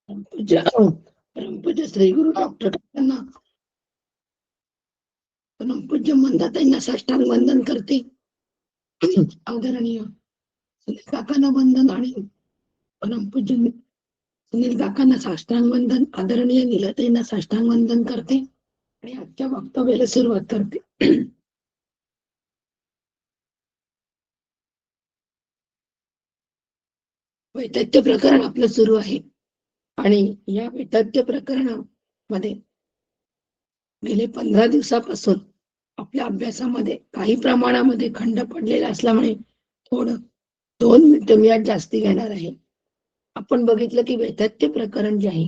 परमपूज्य परमपूज्य श्री गुरु डॉक्टर काकांना, परमपूज्य मंदाताईंना साष्टांग वंदन करते. आदरणीय सुनील काकांना वंदन आणि परमपूज्य सुनील काकांना साष्टांग वंदन, आदरणीय नीलताईंना साष्टांग वंदन करते आणि आजच्या वक्तव्याला सुरुवात करते. वैतथ्य प्रकरण आपलं सुरू आहे आणि या वैतथ्य प्रकरणामध्ये गेले 15 दिवसापासून आपल्या अभ्यासामध्ये काही प्रमाणामध्ये खंड पडलेला असल्यामुळे थोडं 2 मिनिटं मी आज जास्ती घेणार आहे. आपण बघितलं की वैतथ्य प्रकरण जे आहे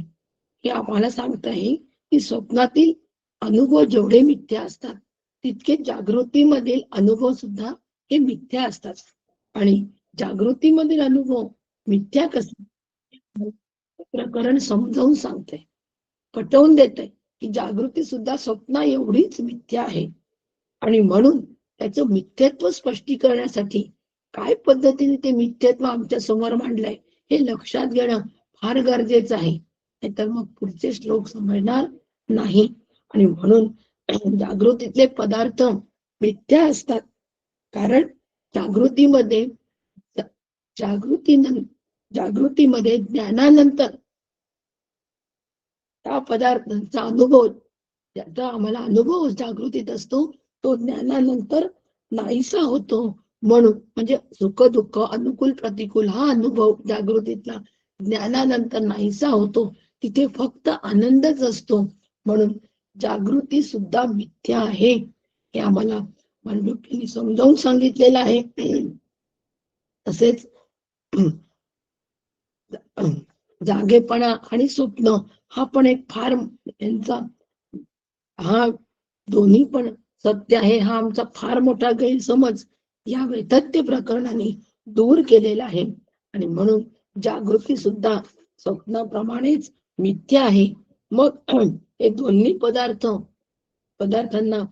हे आम्हाला सांगत आहे की स्वप्नातील अनुभव जेवढे मिथ्या असतात तितके जागृतीमधील अनुभव सुद्धा हे मिथ्या असतात. आणि जागृतीमधील अनुभव मिथ्या कसे प्रकरण समजावून सांगते, पटवून देते की जागृती सुद्धा स्वप्ना एवढीच मिथ्या आहे. आणि म्हणून त्याचं मिथ्यत्व स्पष्टीकरणासाठी काय पद्धतीने ते मिथ्यत्व आमच्या समोर मांडलंय हे लक्षात घेणं फार गरजेचं आहे, नाहीतर मग पुढचे श्लोक समजणार नाही. आणि म्हणून जागृतीतले पदार्थ मिथ्या असतात, कारण जागृतीमध्ये जागृतीमध्ये ज्ञानानंतर त्या पदार्थांचा अनुभव, ज्याचा आम्हाला अनुभव जागृतीत असतो तो ज्ञानानंतर नाहीसा होतो. म्हणून म्हणजे सुख दुःख अनुकूल प्रतिकूल हा अनुभव जागृतीतला ज्ञानानंतर नाहीसा होतो, तिथे फक्त आनंदच असतो. म्हणून जागृती सुद्धा मिथ्या आहे हे आम्हाला मांडुक्यांनी समजावून सांगितलेलं आहे. तसेच जागेपणा आणि स्वप्न हा पण एक फार यांचा हा दोन्ही पण सत्य आहे, हा आमचा फार मोठा गैरसमज या वैतथ्य प्रकरणाने दूर केलेला आहे. आणि म्हणून जागृती सुद्धा स्वप्नाप्रमाणेच मिथ्या आहे. मग हे दोन्ही पदार्थांना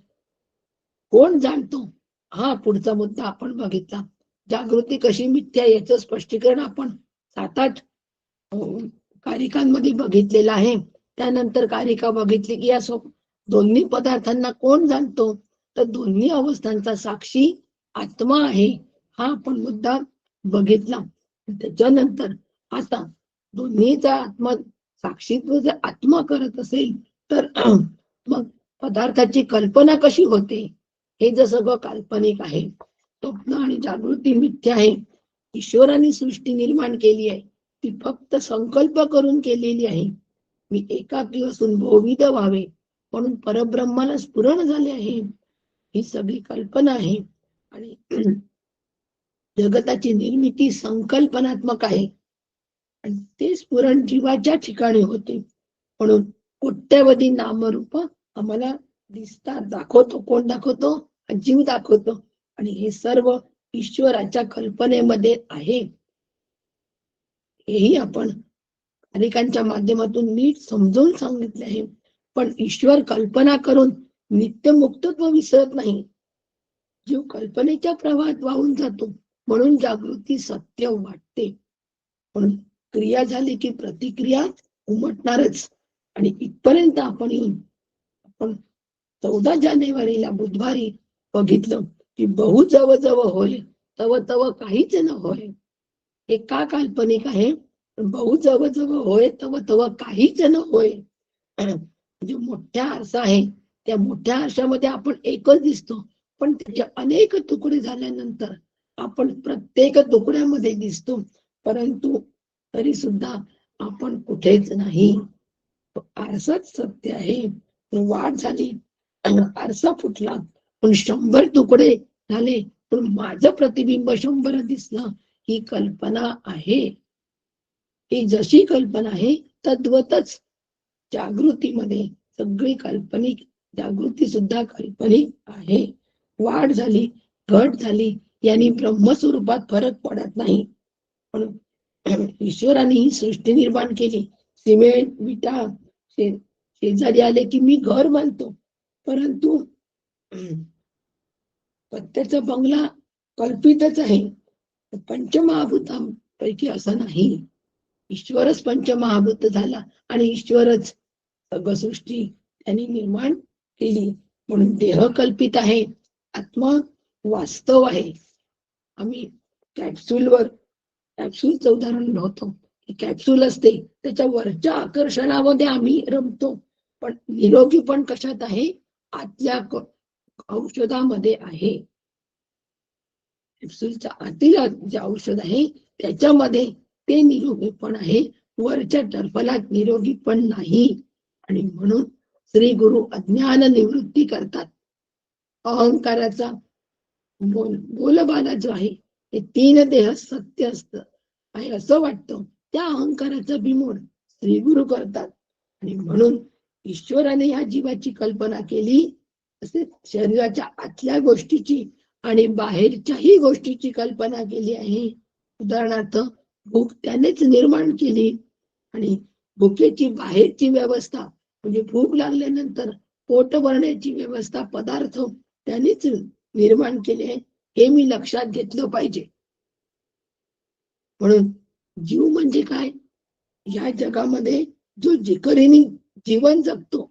कोण जाणतो हा पुढचा मुद्दा आपण बघितला. जागृती कशी मिथ्या याचं स्पष्टीकरण आपण 7-8 कारिकांमध्ये बघितलेलं आहे. त्यानंतर कारिका बघितली की या दोन्ही पदार्थांना कोण जाणतो, तर दोन्ही अवस्थांचा साक्षी आत्मा आहे हा आपण मुद्दा बघितला. त्याच्यानंतर आता दोन्हीचा आत्मा साक्षीत्व जर आत्मा करत असेल तर मग पदार्थाची कल्पना कशी होते, हे जर सगळं काल्पनिक आहे. स्वप्न आणि जागृती मिथ्या आहे. ईश्वराने सृष्टी निर्माण केली आहे, ती फक्त संकल्प करून केलेली आहे. मी एकाकी असून बहुविध व्हावे म्हणून परब्रह्माला स्फुरण झाले आहे, ही सगळी कल्पना आहे. आणि जगताची निर्मिती संकल्पनात्मक आहे आणि ते स्फुरण जीवाच्या ठिकाणी होते. म्हणून कोट्यवधी नामरूप आम्हाला दिसतात, दाखवतो. कोण दाखवतो? जीव दाखवतो. आणि हे सर्व ईश्वराच्या कल्पनेमध्ये आहे, हेही आपण अनेकांच्या माध्यमातून नीट समजून सांगितले आहे. पण ईश्वर कल्पना करून नित्य मुक्तत्व विसरत नाही, जीव कल्पनेच्या प्रवाहात वाहून जातो. म्हणून जागृती सत्य वाटते. म्हणून क्रिया झाली की प्रतिक्रिया उमटणारच. आणि इथपर्यंत आपण येऊन आपण 14 जानेवारीला बुधवारी बघितलं की बहु जव जव होय तव तव काहीच न होय. हे का काल्पनिक आहे? बहु जव जव होय तव तव काहीच न होय. म्हणजे मोठ्या आरसा आहे, त्या मोठ्या आरशामध्ये आपण एकच दिसतो, पण त्याचे अनेक तुकडे झाल्यानंतर आपण प्रत्येक तुकड्यामध्ये दिसतो, परंतु तरी सुद्धा आपण कुठेच नाही. आरसाच सत्य आहे. वाढ झाली, आरसा फुटला, पण 100 तुकडे झाले, पण माझं प्रतिबिंब 100 दिसलं, ही कल्पना आहे. ही जशी कल्पना आहे तद्वतच जागृतीमध्ये सगळी काल्पनिक, जागृती सुद्धा काल्पनिक आहे. वाढ झाली, घट झाली यांनी ब्रह्मस्वरूपात फरक पडत नाही. म्हणून ईश्वराने ही सृष्टी निर्माण केली. सिमेंट विटा शेजारी आले की मी घर बांधतो, परंतु पत्त्याचा बंगला कल्पितच आहे. पंचमहाभूतांपैकी असं नाही. ईश्वरच पंचमहाभूत झाला आणि ईश्वरच सगळं सृष्टी त्यांनी निर्माण केली. म्हणून देह कल्पित आहे, आत्मा वास्तव आहे. आम्ही कॅप्सूलचं उदाहरण नव्हतं. कॅप्सूल असते, त्याच्या वरच्या आकर्षणामध्ये आम्ही रमतो, पण निरोगी पण कशात आहे? आतल्या औषधामध्ये आहे. कॅप्सूलच्या आतील जे औषध आहे त्याच्यामध्ये ते निरोगी पण आहे, वरच्या टरफलात निरोगी पण नाही. आणि म्हणून श्री गुरु अज्ञान निवृत्ती करतात. अहंकाराचा बोलबाला जो आहे, ते 3 देह सत्य असतं आहे असं वाटतं, त्या अहंकाराचा बिमोड श्री गुरु करतात. आणि म्हणून ईश्वराने या जीवाची कल्पना केली, असे शरीराच्या आतल्या गोष्टीची आणि बाहेरच्याही गोष्टीची कल्पना केली आहे. उदाहरणार्थ भूक त्यानेच निर्माण केली, आणि भुकेची बाहेरची व्यवस्था म्हणजे भूक लागल्यानंतर पोट भरण्याची व्यवस्था पदार्थ त्यानेच निर्माण केले, हे मी लक्षात घेतलं पाहिजे. म्हणून जीव म्हणजे काय? या जगामध्ये जो जिकरीने जीवन जगतो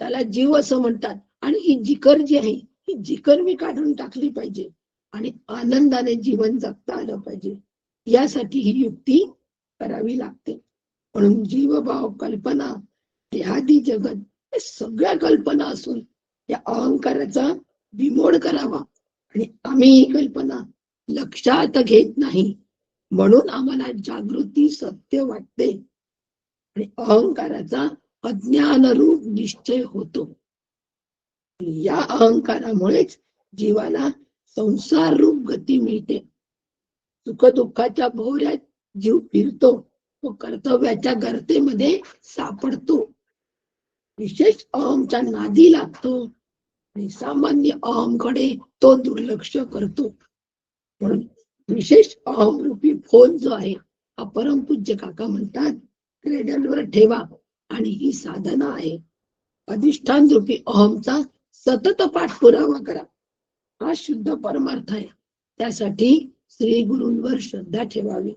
त्याला जीव असं म्हणतात. आणि ही जिकर जी आहे, ही जिकर मी काढून टाकली पाहिजे आणि आनंदाने जीवन जगता आलं पाहिजे. यासाठी ही युक्ती करावी लागते. म्हणून जीवभाव, कल्पना, देहादी जगत हे सगळ्या कल्पना असून या अहंकाराचा बिमोड करावा. आणि आम्ही ही कल्पना लक्षात घेत नाही, म्हणून आम्हाला जागृती सत्य वाटते आणि अहंकाराचा अज्ञान रूप निश्चय होतो. या अहंकारामुळेच जीवाला संसार रूप गती मिळते. सुखदुःखाच्या भोवऱ्यात जीव फिरतो, तो कर्तव्याच्या गर्तेमध्ये सापडतो, विशेष अहमच्या नादी लागतो आणि सामान्य अहमकडे तो दुर्लक्ष करतो. म्हणून विशेष अहम रूपी फोन जो आहे, हा परमपूज्य काका म्हणतात, क्रेडलवर ठेवा आणि ही साधना आहे. अधिष्ठान रूपी अहमचा सतत पाठपुरावा करा, हा शुद्ध परमार्थ आहे. त्यासाठी श्री गुरूंवर श्रद्धा ठेवावी,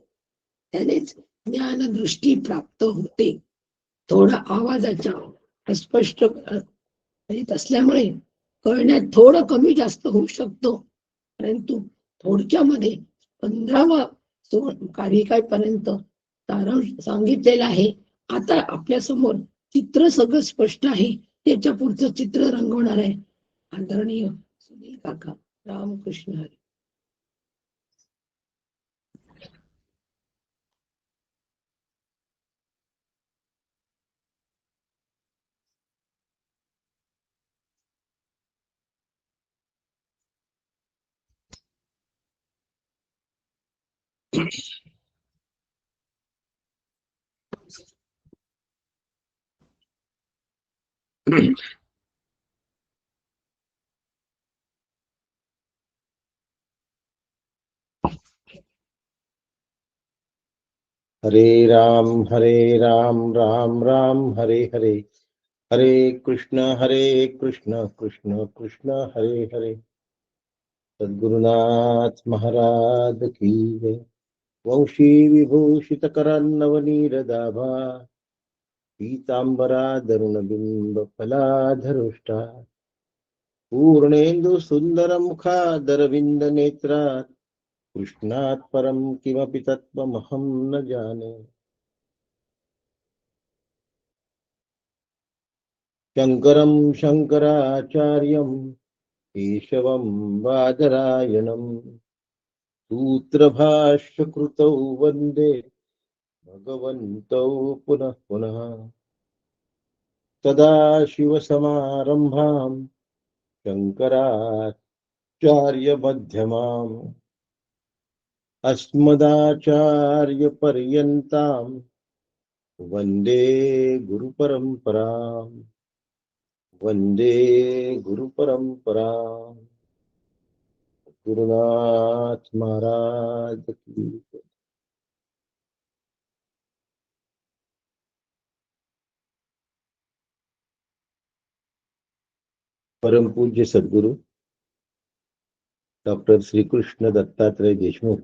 त्यानेच ज्ञानदृष्टी प्राप्त होते. थोडा आवाजाच्या स्पष्ट करीत असल्यामुळे कळण्यात थोडं कमी जास्त होऊ शकतो, परंतु थोडक्यामध्ये 15वा कारिकापर्यंत सारांश सांगितलेला आहे. आता आपल्या समोर चित्र सगळं स्पष्ट आहे, त्याच्या पुढचं चित्र रंगवणार आहे आदरणीय सुनील काका. रामकृष्ण हरी. हरे राम राम राम हरे हरे, हरे कृष्ण कृष्ण कृष्ण हरे हरे. सद्गुरुनाथ महाराज की जय. वंशी विभूषित करान्नवनीरदाभा, पीतांबराधरुणबिंब फलाधरुष्टा, पूर्णेन्दु सुंदर मुखादरविंद नेत्रात्, कृष्णात् परं किमपि तत्त्वमहं न जाने. शंकरं शंकराचार्यं केशवं बादरायणं, सूत्रभाष्यकृतौ वन्दे भगवन्तौ पुनः पुनः. सदाशिवसमारम्भां शङ्कराचार्यमध्यमाम्, अस्मदाचार्यपर्यन्तां वन्दे गुरुपरम्पराम्, वन्दे गुरुपरम्पराम्. गुरुनाथ महाराज की जय. परमपूज्य सद्गुरु डॉक्टर श्रीकृष्ण दत्तात्रय देशमुख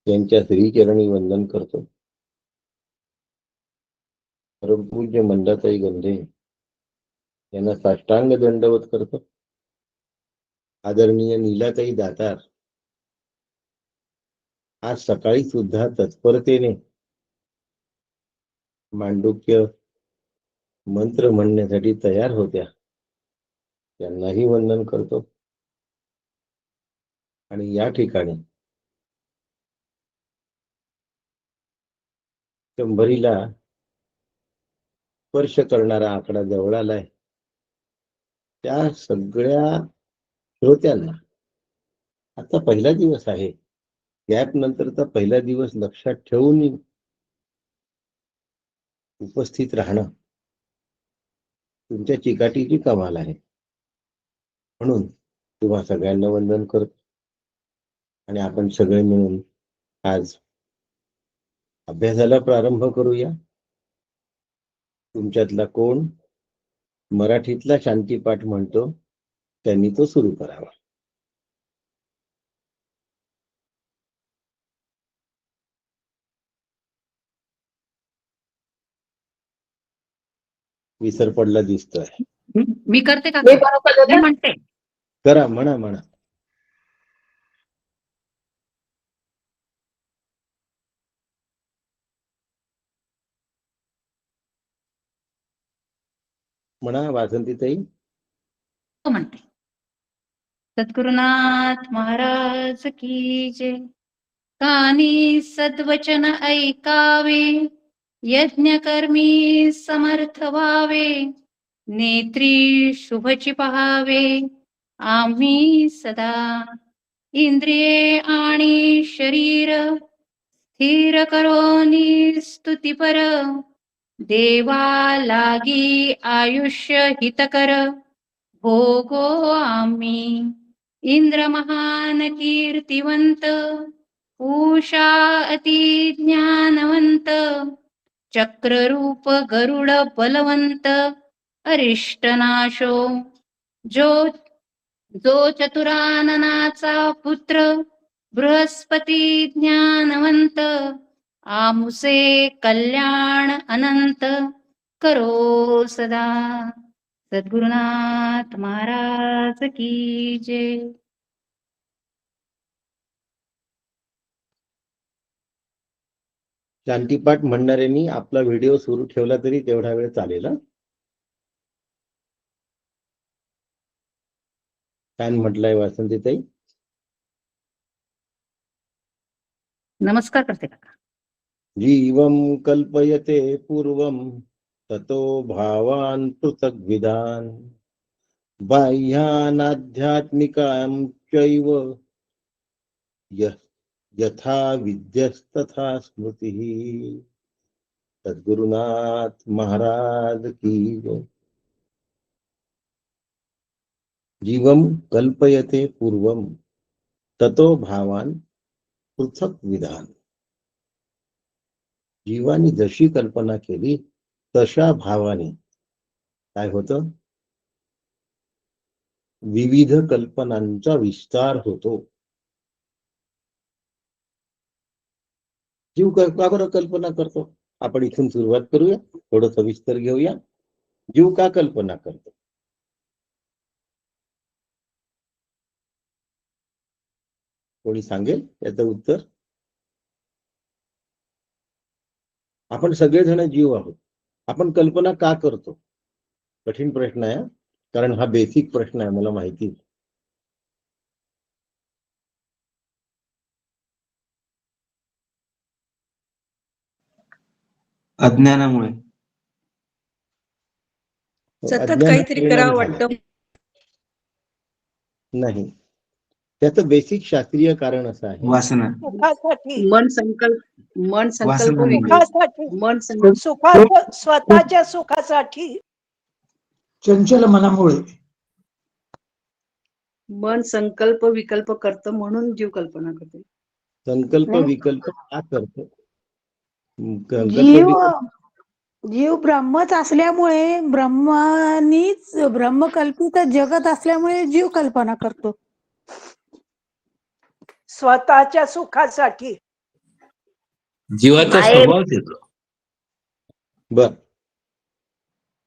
यांच्या श्रीचरणी वंदन करतो. परमपूज्य मंदाताई गंधे यांना साष्टांग दंडवत करतो. आदरणीय नीलाताई दातार आज सकाळी सुद्धा तत्परतेने मांडुक्य मंत्र म्हणण्यासाठी तयार होत्या. त्यांनाही वंदन करतो. आणि या ठिकाणी 100ला स्पर्श करणारा आकडा जवळ आलाय. त्या सगळ्या श्रोत्यांना आता पहिला दिवस आहे, गॅप नंतरचा पहिला दिवस लक्षात ठेवून उपस्थित राहणं तुमच्या चिकाटीची कमाल आहे. म्हणून तुम्हा सगळ्यांना वंदन करतो. आणि आपण सगळे मिळून आज अभ्यासाला प्रारंभ करूया. तुमच्यातला कोण मराठीतला शांतीपाठ म्हणतो त्यांनी तो सुरू करावा. विसर पडला दिसतोय. मी करते का? मी म्हणते. करा, म्हणा म्हणा. म्हणा वासंतीताई. म्हणते. सद्गुरुनाथ महाराज की जय. कानी सद्वचन ऐकावे, यज्ञकर्मी समर्थ व्हावे, नेत्री शुभची पहावे आम्ही सदा. इंद्रिये आणि शरीर स्थिर करोनी स्तुतिपर, देवा लागी आयुष्य हितकर भोगो आम्ही. इंद्र महान कीर्तिवंत, उषा अति ज्ञानवंत, चक्ररूप गरुड बलवंत, अरिष्टनाशो. जो चतुराननाचा पुत्र, बृहस्पती ज्ञानवंत, आमुसे कल्याण अनंत करो सदा. सद्गुरुनाथ महाराज की जय. शांतीपाठ म्हणणाऱ्यांनी आपला व्हिडिओ सुरू ठेवला तरी तेवढा वेळ चालेल. काय म्हटलंय वासंतीताई? नमस्कार करते काका. जीवम कल्पयते पूर्वम ततो भावान पृथग्विदान, बाह्यानाध्यात्मिकां चैव यथा विद्यस्तथा स्मृतिः. सद्गुरुनाथ महाराज की जय. जीवम कल्पयते पूर्वम ततो भावान पृथक विधान. जीवानी जशी कल्पना केली तशा भावाने काय होतं? विविध कल्पनांचा विस्तार होतो. जीव का बरं कल्पना करतो? आपण इथून सुरुवात करूया, थोडं सविस्तर घेऊया. जीव का कल्पना करतो? कोणी सांगेल याचं उत्तर? आपण सगळेजण जीव आहोत. आपण कल्पना का करतो? कठीण प्रश्न आहे, कारण हा बेसिक प्रश्न आहे, मला माहिती. अज्ञानामुळे. सतत काहीतरी करावं वाटतं. नाही, त्याचं बेसिक शास्त्रीय कारण असं आहे. वासना. सुखासाठी मन संकल्प स्वतःच्या सुखासाठी. चंचल मनामुळे. मन संकल्प विकल्प करतं म्हणून जीव कल्पना करते. संकल्प विकल्प का करतो? जीव ब्रह्मच असल्यामुळे, ब्रह्मकल्पित जगत असल्यामुळे जीव कल्पना करतो. स्वतःच्या सुखासाठी. जीवाचा स्वभाव येतो. बर,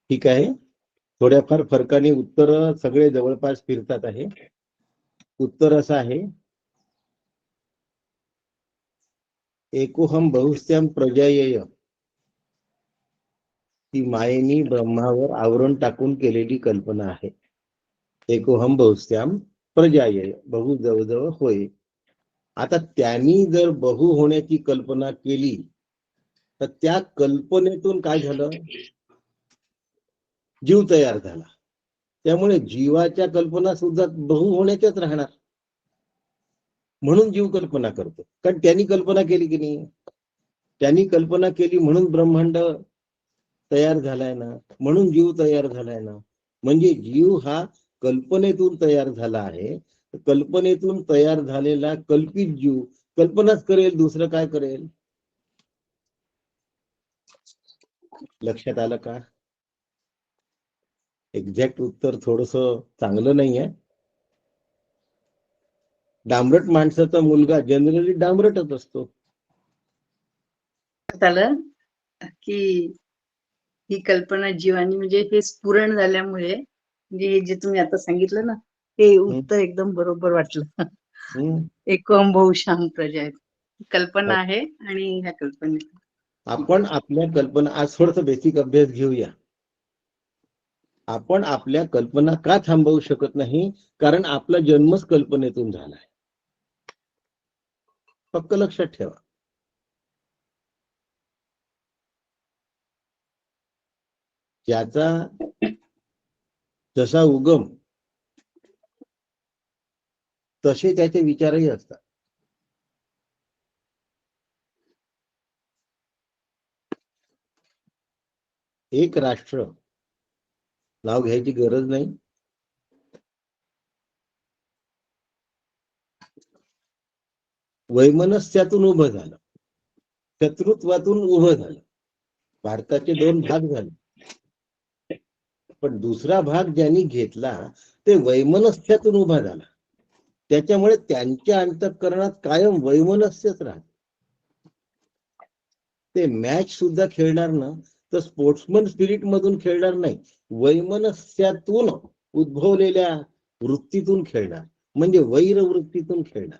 ठीक आहे. थोड्याफार फरकाने उत्तर सगळे जवळपास फिरतात आहे. उत्तर असं आहे, एकोहम बहुस्त्याम प्रजायेय ती मायेनी ब्रह्मावर आवरण टाकून केलेली कल्पना आहे. एकोहम बहुस्त्याम प्रजायेय, बहु जवळजवळ होय. आता त्यांनी जर बहु होण्याची कल्पना केली तर त्या कल्पनेतून काय झालं, जीव तयार झाला. त्यामुळे जीवाच्या कल्पना सुद्धा बहु होण्याच्याच राहणार, म्हणून जीव कल्पना करतो. कारण त्यांनी कल्पना केली की नाही, त्यांनी कल्पना केली म्हणून ब्रह्मांड तयार झालाय ना, म्हणून जीव तयार झालाय ना. म्हणजे जीव हा कल्पनेतून तयार झाला आहे. कल्पनेतून तयार झालेला कल्पित जीव कल्पनाच करेल, दुसरं काय करेल? लक्षात आलं का? एक्झॅक्ट उत्तर थोडस चांगलं नाहीये. डांबरट माणसाचा मुलगा जनरली डांबरटच असतो. झालं की ही कल्पना जीवानी म्हणजे हे स्फुरण झाल्यामुळे, म्हणजे हे जे तुम्ही आता सांगितलं ना, हे उत्तर एकदम बरोबर वाटलं. एकम बहुश्याम प्रजा आहेत, कल्पना आहे आणि ह्या कल्पनेत आपण आपल्या कल्पना, आज थोडस बेसिक अभ्यास घेऊया. आपण आपल्या कल्पना का थांबवू शकत नाही? कारण आपला जन्मच कल्पनेतून झालाय. फक्त लक्षात ठेवा. ज्याचा जसा उगम तसे त्याचे विचारही असतात. एक राष्ट्र, नाव घ्यायची गरज नाही, वैमनस्यातून उभं झालं, शत्रुत्वातून उभं झालं. भारताचे 2 भाग झाले, पण दुसरा भाग ज्यांनी घेतला ते वैमनस्यातून उभा झाला. त्याच्यामुळे त्यांच्या अंतःकरणात कायम वैमनस्यच राहत. ते मॅच सुद्धा खेळणार ना तर स्पोर्ट्समन स्पिरिट मधून खेळणार नाही, वैमनस्यातून उद्भवलेल्या वृत्तीतून खेळणार, म्हणजे वैर वृत्तीतून खेळणार.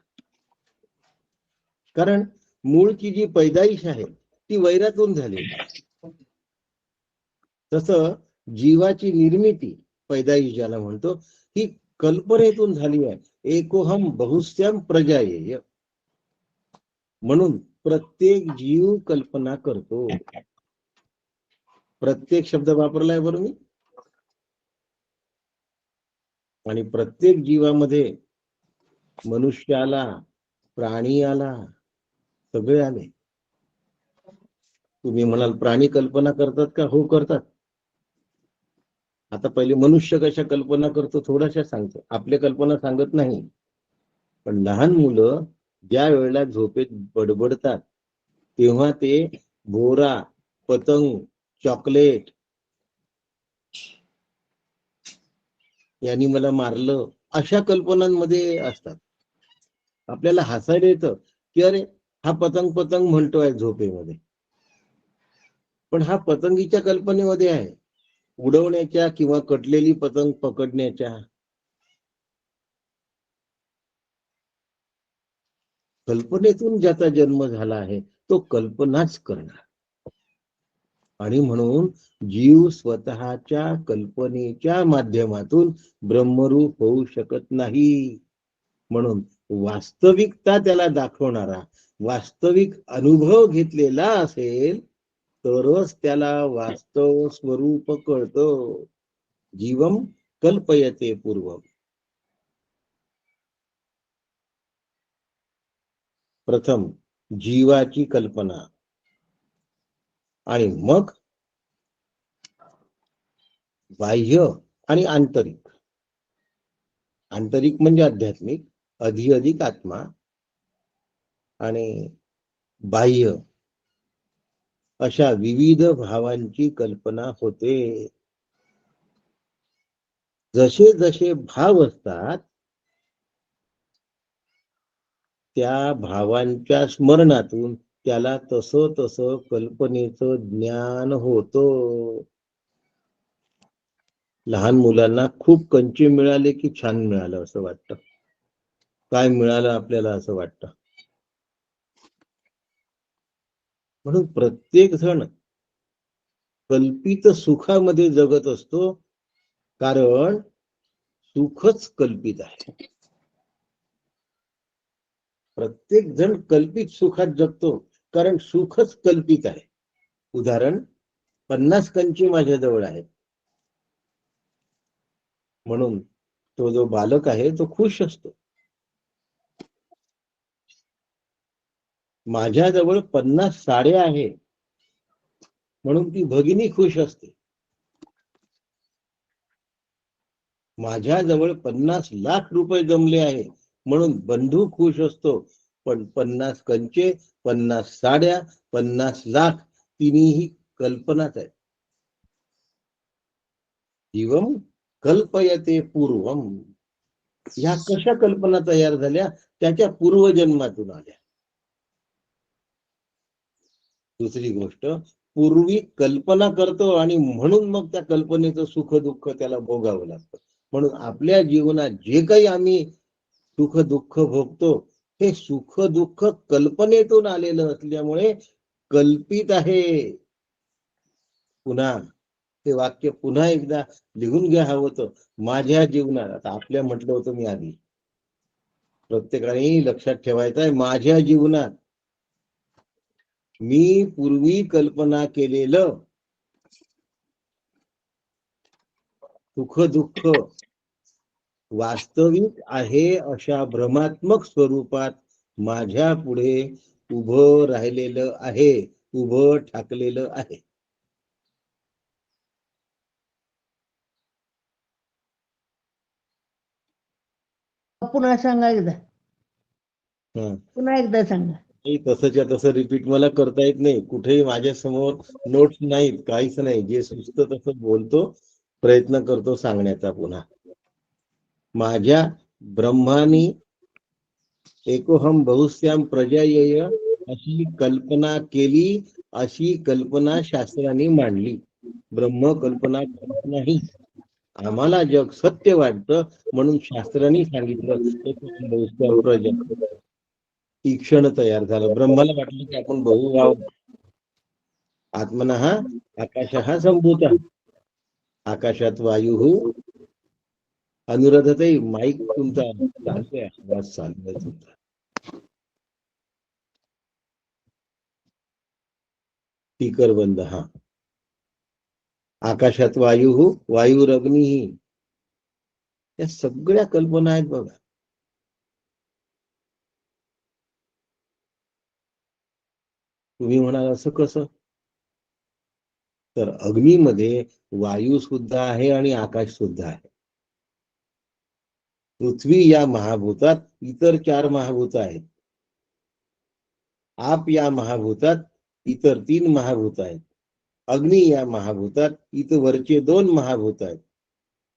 कारण मूळची जी पैदाइश आहे ती वैरातून झाली. तसं जीवाची निर्मिती, पैदाइश ज्याला म्हणतो, ही कल्पनेतून झाली आहे. एकोहम बहुस्त्याम प्रजायेय, म्हणून प्रत्येक जीव कल्पना करतो. प्रत्येक शब्द वापरलाय बरं मी. आणि प्रत्येक जीवामध्ये मनुष्य आला, प्राणी आला, सगळे आले. तुम्ही म्हणाल प्राणी कल्पना करतात का? हो करतात. आता पहिले मनुष्य कशा कल्पना करतो थोड्याशा सांगतो. आपल्या कल्पना सांगत नाही, पण लहान मुलं ज्या वेळेला झोपेत बडबडतात तेव्हा ते भोरा, पतंग, चॉकलेट, यांनी मला मारलं, अशा कल्पनांमध्ये असतात. आपल्याला हसायला येतं की अरे हा पतंग पतंग म्हणतोय झोपेमध्ये, पण हा पतंगीच्या कल्पनेमध्ये आहे, उडवण्याच्या किंवा कटलेली पतंग पकडण्याच्या. कल्पनेतून ज्याचा जन्म झाला आहे तो कल्पनाच करणार. आणि म्हणून जीव स्वतःच्या कल्पनेच्या माध्यमातून ब्रह्मरूप होऊ शकत नाही. म्हणून वास्तविकता त्याला दाखवणारा, वास्तविक अनुभव घेतलेला असेल तरच त्याला वास्तव स्वरूप कळतं. जीवम कल्पयते पूर्वम. प्रथम जीवाची कल्पना आणि मग बाह्य आणि आंतरिक. आंतरिक म्हणजे आध्यात्मिक, अधिक आत्मा, आणि बाह्य अशा विविध भावांची कल्पना होते. जसे जसे भाव असतात त्या भावांच्या स्मरणातून त्याला तसं तसं कल्पनेचं ज्ञान होतं. लहान मुलांना खूप कंचे मिळाले की छान मिळालं असं वाटतं. काय मिळालं आपल्याला असं वाटतं. म्हणून प्रत्येक जण कल्पित सुखामध्ये जगत असतो, कारण सुखच कल्पित आहे. प्रत्येक जण कल्पित सुखात जगतो, कारण सुखच कल्पित आहे. उदाहरण, 50 कंचे माझ्या जवळ आहेत, म्हणून तो जो बालक आहे तो खुश असतो. माझ्याजवळ 50 साड्या आहेत, म्हणून ती भगिनी खुश असते. माझ्याजवळ 50 लाख रुपये जमले आहे, म्हणून बंधू खुश असतो. पण 50 कंचे, 50 साड्या, 50 लाख तिन्ही कल्पनाच आहे. जीवम कल्पयते पूर्वम. ह्या कशा कल्पना तयार झाल्या? त्याच्या पूर्वजन्मातून आल्या. दुसरी गोष्ट, पूर्वी कल्पना करतो आणि म्हणून मग त्या कल्पनेचं सुख दुःख त्याला भोगावं लागतं. म्हणून आपल्या जीवनात जे काही आम्ही सुख दुःख भोगतो, हे सुख दुःख कल्पनेतून आलेलं असल्यामुळे कल्पित आहे. पुन्हा ते वाक्य पुन्हा एकदा लिहून घ्या हवं होतं. माझ्या जीवनात, आता आपल्या म्हटलं होतं मी आधी, प्रत्येकाने लक्षात ठेवायचं आहे, माझ्या जीवनात मी पूर्वी कल्पना केलेलं सुख दुःख वास्तविक आहे अशा भ्रमात्मक स्वरूपात माझ्या पुढे उभं राहिलेलं आहे, उभं ठाकलेलं आहे. पुन्हा सांगा एकदा, हं. पुन्हा एकदा सांगा. तसंच्या तसं रिपीट मला करता येत नाही. कुठेही माझ्या समोर नोट्स नाहीत, काहीच नाही. जे सुचतं तसं बोलतो, प्रयत्न करतो सांगण्याचा. पुन्हा, माझ्या ब्रह्मानी एकोहम बहुश्याम प्रजायेय अशी कल्पना केली, अशी कल्पना शास्त्राने मांडली. ब्रह्म कल्पना करत नाही. आम्हाला जग सत्य वाटतं, म्हणून शास्त्राने सांगितलं एकोहम बहुश्याम प्रजा. तीक्षण तयार झालं. ब्रह्माला वाटलं की आपण बहु आहोत. आत्मनः आकाशः संभूतः. आकाशात वायू अनुराधाताई, माईक तुमचा चालतोय, आवाज चालू आहे तुमचा. स्पीकर बंद. हा. आकाशात वायू वायुरग्नी, या सगळ्या कल्पना आहेत बघा. तुम्ही म्हणाल असं कसं? तर अग्नीमध्ये वायू सुद्धा आहे आणि आकाश सुद्धा आहे. पृथ्वी या महाभूतात इतर 4 महाभूत आहेत. आप या महाभूतात इतर 3 महाभूत आहेत. अग्नी या महाभूतात इतर वरचे 2 महाभूत आहेत.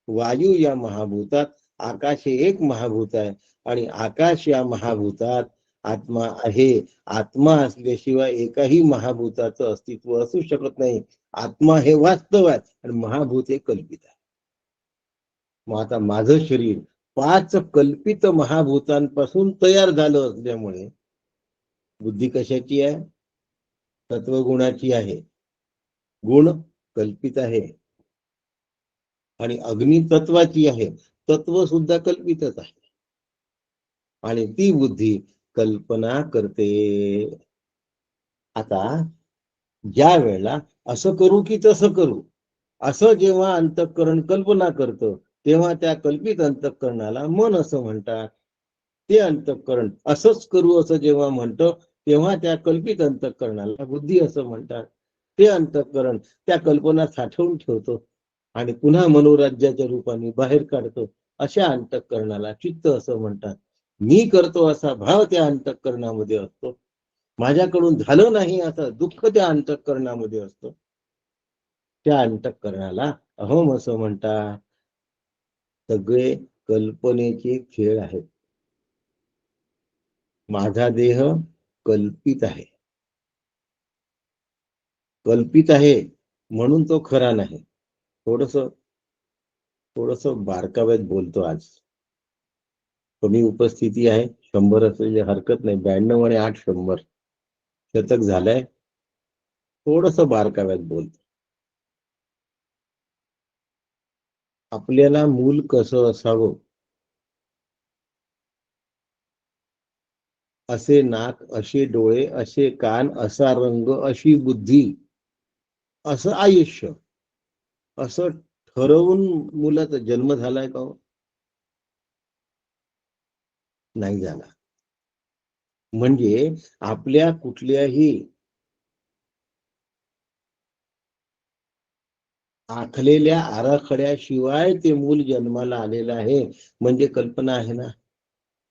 वायू या महाभूतात आकाश हे 1 महाभूत आहे, आणि आकाश या महाभूतात आत्मा आहे. आत्मा असल्याशिवाय एकाही महाभूताचं अस्तित्व असू शकत नाही. आत्मा हे वास्तव आहे आणि महाभूत हे कल्पित आहे. मग आता माझं शरीर 5 कल्पित महाभूतांपासून तयार झालं असल्यामुळे बुद्धी कशाची आहे? तत्वगुणाची आहे. गुण कल्पित आहे. आणि अग्नी तत्वाची आहे. तत्व सुद्धा कल्पितच आहे. आणि ती बुद्धी कल्पना करते. आता ज्या वेळेला असं करू की तसं करू, असं जेव्हा अंतःकरण कल्पना करतं, तेव्हा त्या कल्पित अंतःकरणाला मन असं म्हणतात. ते अंतःकरण असंच करू असं जेव्हा म्हणतं, तेव्हा त्या कल्पित अंतःकरणाला बुद्धी असं म्हणतात. ते अंतःकरण त्या कल्पना साठवून ठेवतो आणि पुन्हा मनोराज्याच्या रूपाने बाहेर काढतो. अशा अंतःकरणाला चित्त असं म्हणतात. मी करतो असा भाव त्या अंतःकरणामध्ये असतो. माझ्याकडून झालं नाही असं दुःख त्या अंतःकरणामध्ये असतं. त्या अंतःकरणाला अहम असं म्हणतात. सगळे कल्पनेचे खेळ आहेत. माझा देह कल्पित आहे. कल्पित आहे म्हणून तो खरा नाही. थोडस थोडस बारकाव्यात बोलतो आज. कमी उपस्थिती आहे, 100 असलेली हरकत नाही. 92 आणि 8 100 शतक झालंय. थोडस बारकाव्यात बोलतो. आपल्याला मूल कसं असावं, असे नाक, असे डोळे, असे कान, असा रंग, अशी बुद्धी, असं आयुष्य, असं ठरवून मुलाचा जन्म झालाय का हो? नाही झाला. म्हणजे आपल्या कुठल्याही आखलेल्या आराखड्याशिवाय ते मूल जन्माला आलेलं आहे, म्हणजे कल्पना आहे ना.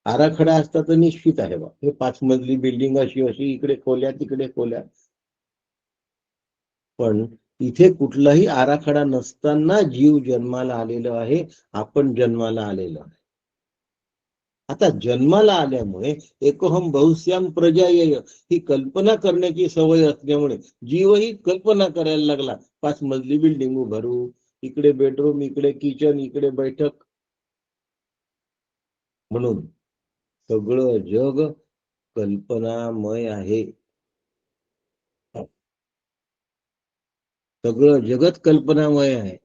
आराखडा असता तर निश्चित आहे बा, हे 5 मजली बिल्डिंग अशी अशी, इकडे खोल्या तिकडे खोल्या. पण इथे कुठलाही आराखडा नसताना जीव जन्माला आलेलो आहे, आपण जन्माला आलेलो आहे. आता जन्माला आल्यामुळे एकोहम बहुश्याम प्रजायेय ही कल्पना करण्याची सवय असल्यामुळे जीवही कल्पना करायला लागला. 5 मजली बिल्डिंग उभारू, इकडे बेडरूम, इकडे किचन, इकडे बैठक. म्हणून सगळं जग कल्पनामय आहे. सगळं जगत कल्पनामय आहे.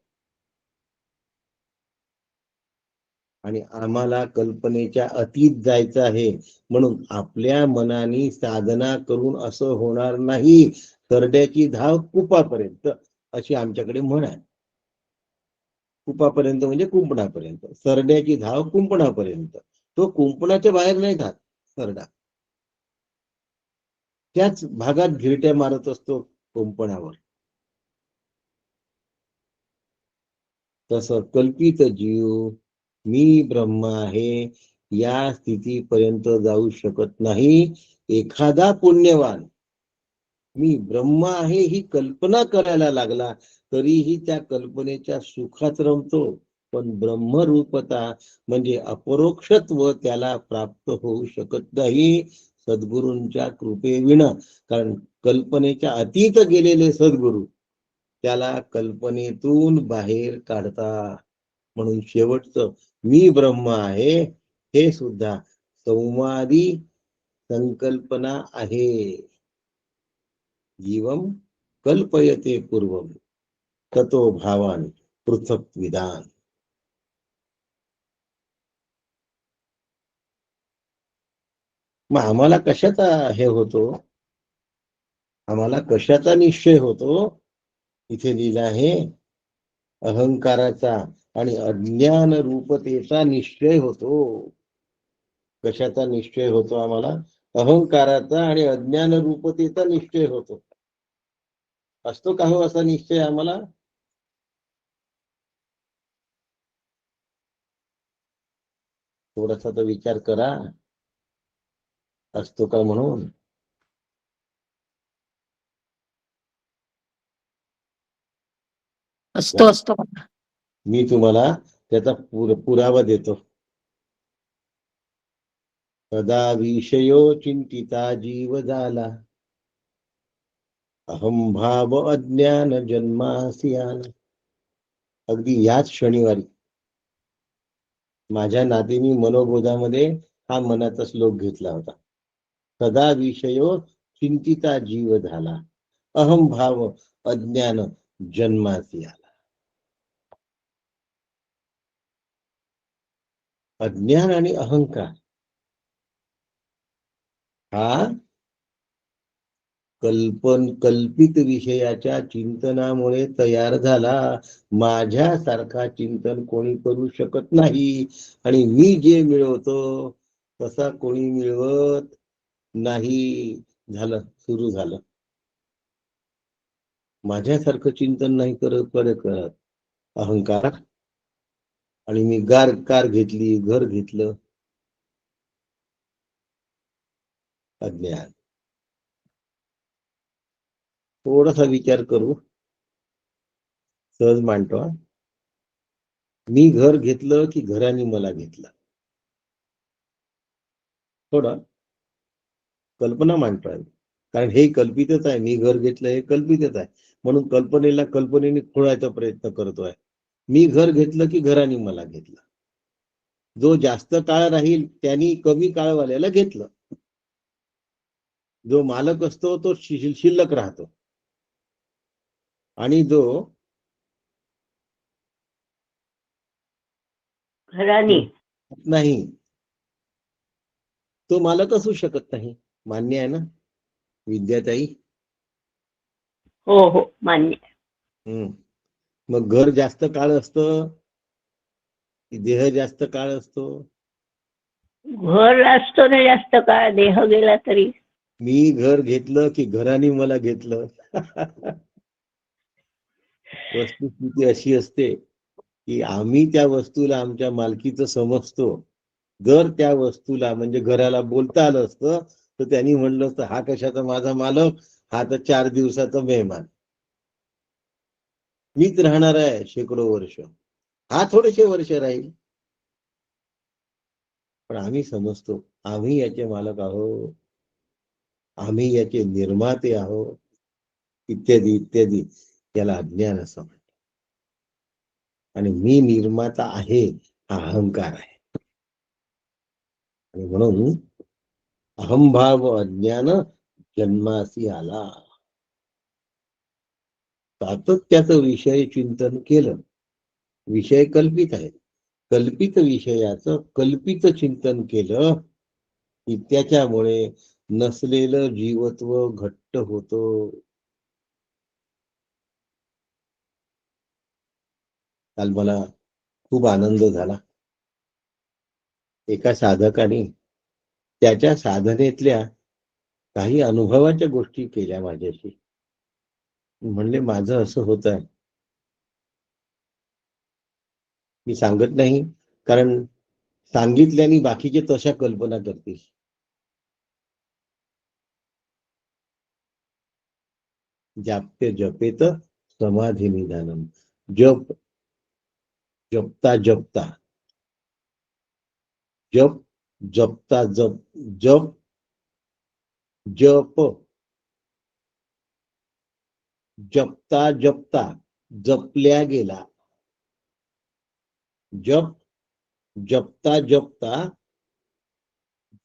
आणि आम्हाला कल्पनेच्या अतीत जायचं आहे. म्हणून आपल्या मनाने साधना करून असं होणार नाही. सरड्याची धाव कुपापर्यंत, अशी आमच्याकडे म्हण आहे. कुपापर्यंत म्हणजे कुंपणापर्यंत, सरड्याची धाव कुंपणापर्यंत. तो कुंपणाच्या बाहेर नाही जात सरडा, त्याच भागात घिरट्या मारत असतो कुंपणावर. तसं कल्पित जीव मी ब्रह्म आहे या स्थितीपर्यंत जाऊ शकत नाही. एखादा पुण्यवान मी ब्रह्म आहे ही कल्पना करायला लागला तरीही त्या कल्पनेच्या सुखात रमतो, पण ब्रह्मरूपता म्हणजे अपरोक्षत्व त्याला प्राप्त होऊ शकत नाही सद्गुरूंच्या कृपेविना. कारण कल्पनेच्या अतीत गेलेले सद्गुरू त्याला कल्पनेतून बाहेर काढता. म्हणून शेवटचं मी ब्रह्म आहे हे सुद्धा संवादी संकल्पना आहे. जीवम कल्पयते पूर्वम ततो भावान पृथक विधान. मग आम्हाला कशाचा हे होतो, आम्हाला कशाचा निश्चय होतो? इथे लिहिलं आहे अहंकाराचा आणि अज्ञान रूपतेचा निश्चय होतो. कशाचा निश्चय होतो आम्हाला? अहंकाराचा आणि अज्ञान रूपतेचा निश्चय होतो. असतो का हो असा निश्चय आम्हाला? थोडासा तर विचार करा, असतो का म्हणून. असतो. मी तुम्हाला त्याचा पुरावा देतो. सदा विषयो चिंतिता जीव झाला, अहंभाव अज्ञान जन्मासी आला. अगदी याच शनिवारी माझ्या नातीनी मनोबोधामध्ये हा मनाचा श्लोक घेतला होता. सदा विषयो चिंतिता जीव झाला, अहंभाव अज्ञान जन्मासी आला. अज्ञान आणि अहंकार हा कल्पित विषयाच्या चिंतनामुळे तयार झाला. माझ्यासारखा चिंतन कोणी करू शकत नाही. आणि मी जे मिळवतो तसा कोणी मिळवत नाही. झालं, सुरू झालं. माझ्यासारखं चिंतन नाही करत अहंकार. आणि मी कार घेतली, घर घेतलं, अज्ञान. थोडासा विचार करू, सहज मांडतो. मी घर घेतलं की घराने मला घेतलं? थोडा कल्पना मांडतोय, कारण हे कल्पितच आहे. मी घर घेतलं हे कल्पितच आहे. म्हणून कल्पनेला कल्पनेने खोळायचा प्रयत्न करतोय. मी घर घेतलं की घराने मला घेतलं. जो जास्त काळ राहील त्यांनी कमी काळवाल्याला घेतलं. जो मालक असतो तो शिल्लक राहतो आणि जो घराने नाही तो मालक असू शकत नाही. मान्य आहे ना विद्याताई? हो हो मान्य. मग घर जास्त काळ असतं की देह जास्त काळ असतो? घर असतो ना जास्त काळ, देह गेला तरी. मी घर घेतलं की घराने मला घेतलं. वस्तुस्थिती अशी असते की आम्ही त्या वस्तूला आमच्या मालकीचं समजतो. जर त्या वस्तूला म्हणजे घराला बोलता आलं असतं तर त्यांनी म्हणलं असतं हा कशाचा माझा मालक, हा तर 4 दिवसाचा मेहमान, मीच राहणार आहे शेकडो वर्ष, हा थोडेसे वर्ष राहील. पण आम्ही समजतो आम्ही याचे मालक आहोत, आम्ही याचे निर्माते आहोत, इत्यादी इत्यादी. याला अज्ञान असं म्हणतात. आणि मी निर्माता आहे हा अहंकार आहे. आणि म्हणून अहंभाव अज्ञान जन्मासी आला. सातत्याचं विषय चिंतन केलं. विषय कल्पित आहेत, कल्पित विषयाचं कल्पित चिंतन केलं की त्याच्यामुळे नसलेलं जीवत्व घट्ट होतं. काल मला खूप आनंद झाला. एका साधकाने त्याच्या साधनेतल्या काही अनुभवाच्या गोष्टी केल्या माझ्याशी. म्हणले माझं असं होत आहे. मी सांगत नाही कारण सांगितल्याने बाकीचे तशा कल्पना करतील. जापते जपेत समाधी निधानम. जप जपता जपता जप जपता जप जप जप जपता जपता जपल्या गेला. जप जपता जपता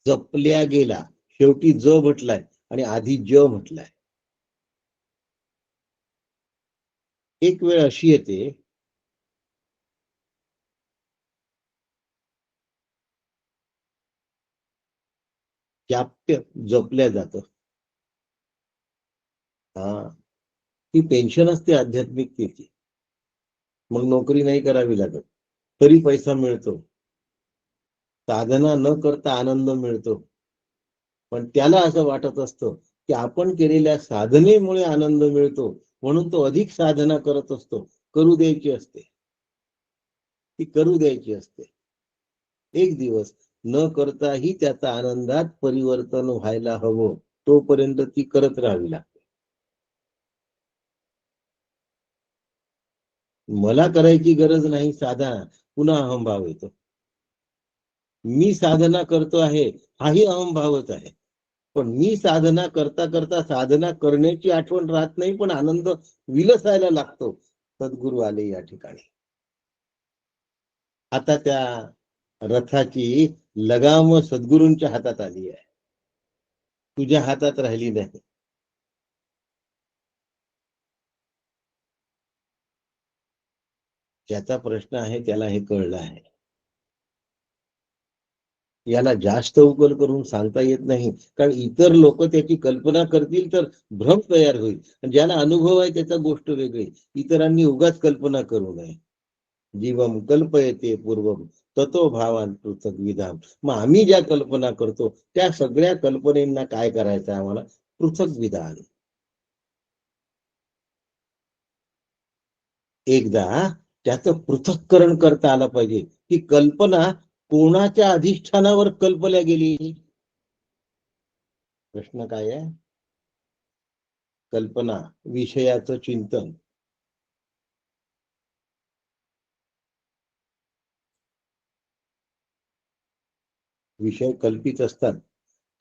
जपल्या गेला. शेवटी ज म्हटलाय आणि आधी ज म्हटलाय. एक वेळ अशी येते जाप्य जपल्या जातं. हा ती पेन्शन असते आध्यात्मिकतेची. मग नोकरी नाही करावी लागत तरी पैसा मिळतो. साधना न करता आनंद मिळतो. पण त्याला असं वाटत असतं की आपण केलेल्या साधनेमुळे आनंद मिळतो म्हणून तो अधिक साधना करत असतो. करू द्यायची असते, ती करू द्यायची असते. एक दिवस न करताही त्याचा आनंदात परिवर्तन व्हायला हवं तोपर्यंत ती करत राहावी लागते. मला करायची गरज नाही साधना, पुन्हा अहंभाव येतो. मी साधना करतो आहे हाही अहंभावच आहे. पण मी साधना करता करता साधना करण्याची आठवण राहत नाही पण आनंद विलसायला लागतो. सद्गुरू आले या ठिकाणी. आता त्या रथाची लगाम सद्गुरूंच्या हातात आली आहे, तुझ्या हातात राहिली नाही. ज्याचा प्रश्न आहे त्याला हे कळलं आहे. याला जास्त उकल करून सांगता येत नाही कारण इतर लोक त्याची कल्पना करतील तर भ्रम तयार होईल. ज्याला अनुभव आहे त्याचा गोष्ट वेगळी. इतरांनी उगाच कल्पना करू नये. जीवम कल्पयते पूर्वम ततो भावान पृथक विधाम. मग आम्ही ज्या कल्पना करतो त्या सगळ्या कल्पनेंना काय करायचं आम्हाला? पृथक विधान. एकदा त्याचं पृथक्करण करता आलं पाहिजे की कल्पना कोणाच्या अधिष्ठानावर कल्पल्या गेली. प्रश्न काय आहे? कल्पना विषयाचं चिंतन. विषय कल्पित असतात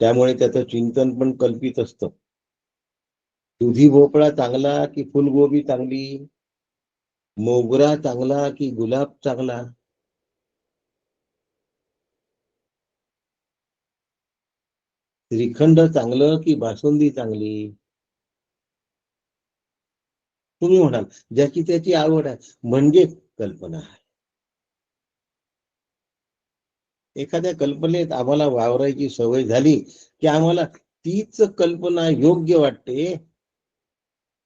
त्यामुळे त्याचं चिंतन पण कल्पित असतं. दुधी भोपळा चांगला की फुलगोबी चांगली? मोगरा चांगला की गुलाब चांगला? श्रीखंड चांगलं की बासुंदी चांगली? तुम्ही म्हणाल ज्याची त्याची आवड आहे, म्हणजे कल्पना आहे. एखाद्या कल्पनेत आम्हाला वावरायची सवय झाली की आम्हाला तीच कल्पना योग्य वाटते.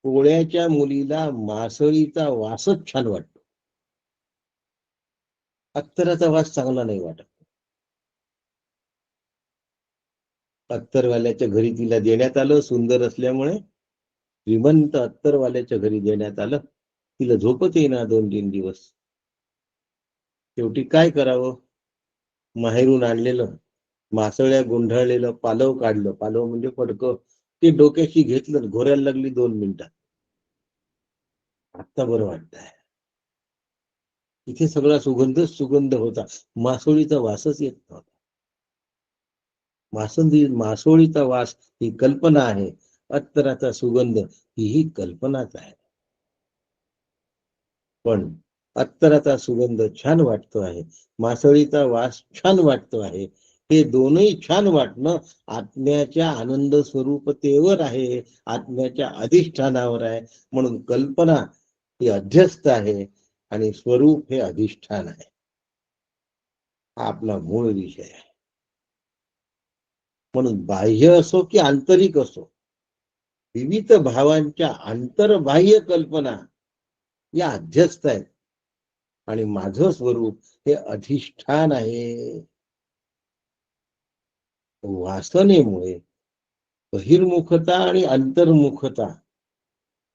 पोळ्याच्या मुलीला मासळीचा वासच छान वाटतो, अत्तराचा वास चांगला नाही वाटत. अत्तरवाल्याच्या घरी तिला देण्यात आलं, सुंदर असल्यामुळे श्रीमंत अत्तरवाल्याच्या घरी देण्यात आलं. तिला झोपच येईना 2-3 दिवस. शेवटी काय करावं? माहेरून आणलेलं मासळ्या गुंढाळलेलं पालव काढलं. पालव म्हणजे फडकं. ते डोक्याशी घेतलं, घोरायला लागली 2 मिनिटात. आता बरं वाटतंय. इथे सगळा सुगंधच सुगंध होता, मासोळीचा वासच येत नव्हता. मासोळीचा वास ही कल्पना आहे, अत्तराचा सुगंध ही कल्पनाच आहे. पण अत्तराचा सुगंध छान वाटतो आहे, मासळीचा वास छान वाटतो आहे. हे दोनही छान वाटणं आत्म्याच्या आनंद स्वरूपतेवर आहे, आत्म्याच्या अधिष्ठानावर आहे. म्हणून कल्पना ही अध्यस्त आहे आणि स्वरूप हे अधिष्ठान आहे. हा आपला मूळ विषय आहे. म्हणून बाह्य असो की आंतरिक असो, विविध भावांच्या आंतरबाह्य कल्पना या अध्यस्त आहेत आणि माझं स्वरूप हे अधिष्ठान आहे. वासनेमुळे बहिर्मुखता आणि अंतर्मुखता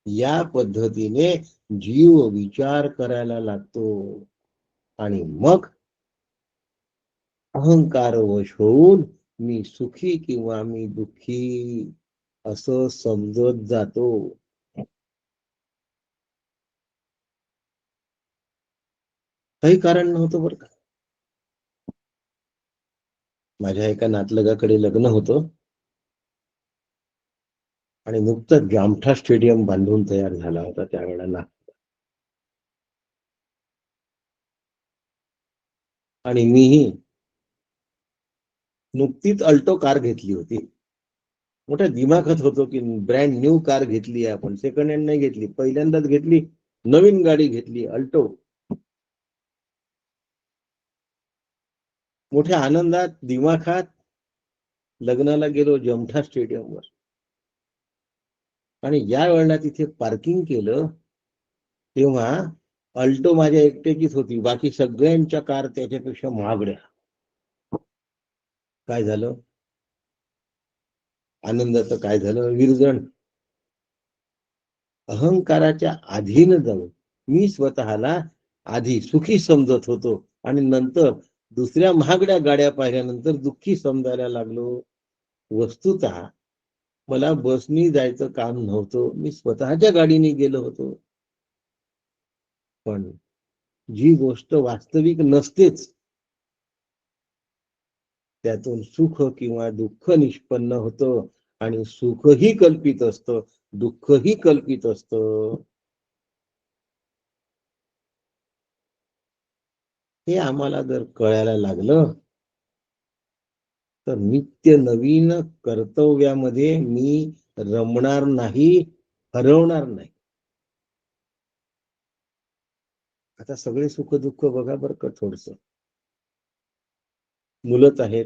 या पद्धतीने जीव विचार करायला लागतो आणि मग अहंकारवश होऊन मी सुखी किंवा मी दुःखी असं समजत जातो. काही कारण नव्हतं बरं का. माझ्या एका नातलगाकडे लग्न होतं आणि नुकतंच जामठा स्टेडियम बांधून तयार झाला होता त्यावेळेला. आणि मीही नुकतीच अल्टो कार घेतली होती. मोठ्या दिमाखात होतो की ब्रँड न्यू कार घेतली आहे आपण, सेकंड हँड नाही घेतली, पहिल्यांदाच घेतली, नवीन गाडी घेतली अल्टो. मोठ्या आनंदात दिमाखात लग्नाला गेलो जमठा स्टेडियमवर. आणि ज्या वेळेला तिथे पार्किंग केलं तेव्हा अल्टो माझ्या एकट्याचीच होती, बाकी सगळ्यांच्या कार त्याच्यापेक्षा महागड्या. काय झालं? आनंदाचं काय झालं? विरजण. अहंकाराच्या अधीन जाऊन मी स्वतःला आधी सुखी समजत होतो आणि नंतर दुसऱ्या महागड्या गाड्या पाहिल्यानंतर दुःखी समजायला लागलो. वस्तुतः मला बसनी जायचं काम नव्हतं, मी स्वतःच्या गाडीने गेलो होतो. पण जी गोष्ट वास्तविक नसतेच त्यातून सुख किंवा दुःख निष्पन्न होतं आणि सुखही कल्पित असतं, दुःखही कल्पित असतं. हे आम्हाला जर कळायला लागलं तर नित्य नवीन कर्तव्यामध्ये मी रमणार नाही, हरवणार नाही. आता सगळे सुख दुःख बघा बरं का थोडस. मुलंच आहेत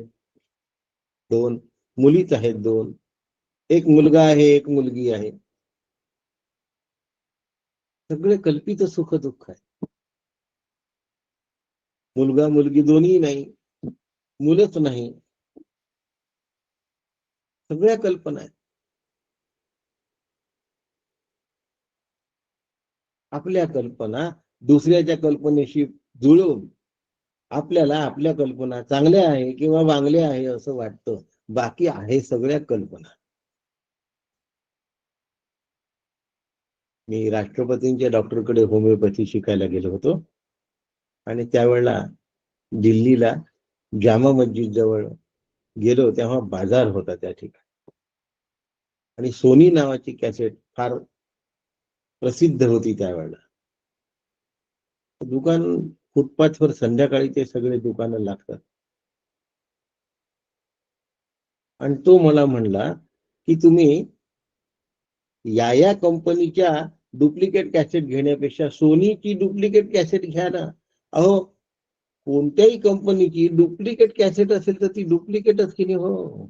2, मुलीच आहेत 2, एक मुलगा आहे एक मुलगी आहे. सगळे कल्पित सुख दुःख आहे. मुलगा मुलगी दोन्ही नाही, मुलंच नाही, सगळ्या कल्पना आहेत. आपल्या कल्पना दुसऱ्याच्या कल्पनेशी जुळवून आपल्याला आपल्या कल्पना चांगल्या आहे किंवा वांगल्या आहे असं वाटतं. बाकी आहे सगळ्या कल्पना. मी राष्ट्रपतींच्या डॉक्टरकडे होमिओपॅथी शिकायला गेलो होतो आणि त्यावेळेला दिल्लीला जामा मस्जिद जवळ गेलो तेव्हा बाजार होता त्या ठिकाणी आणि सोनी नावाची कॅसेट फार प्रसिद्ध होती त्यावेळेला. दुकान फुटपाथवर संध्याकाळी ते सगळे दुकानं लागतात. आणि तो मला म्हणला की तुम्ही या कंपनीच्या डुप्लिकेट कॅसेट घेण्यापेक्षा सोनीची डुप्लिकेट कॅसेट घ्या ना. अहो, कोणत्याही कंपनीची डुप्लिकेट कॅसेट असेल तर ती डुप्लिकेटच की नाही हो.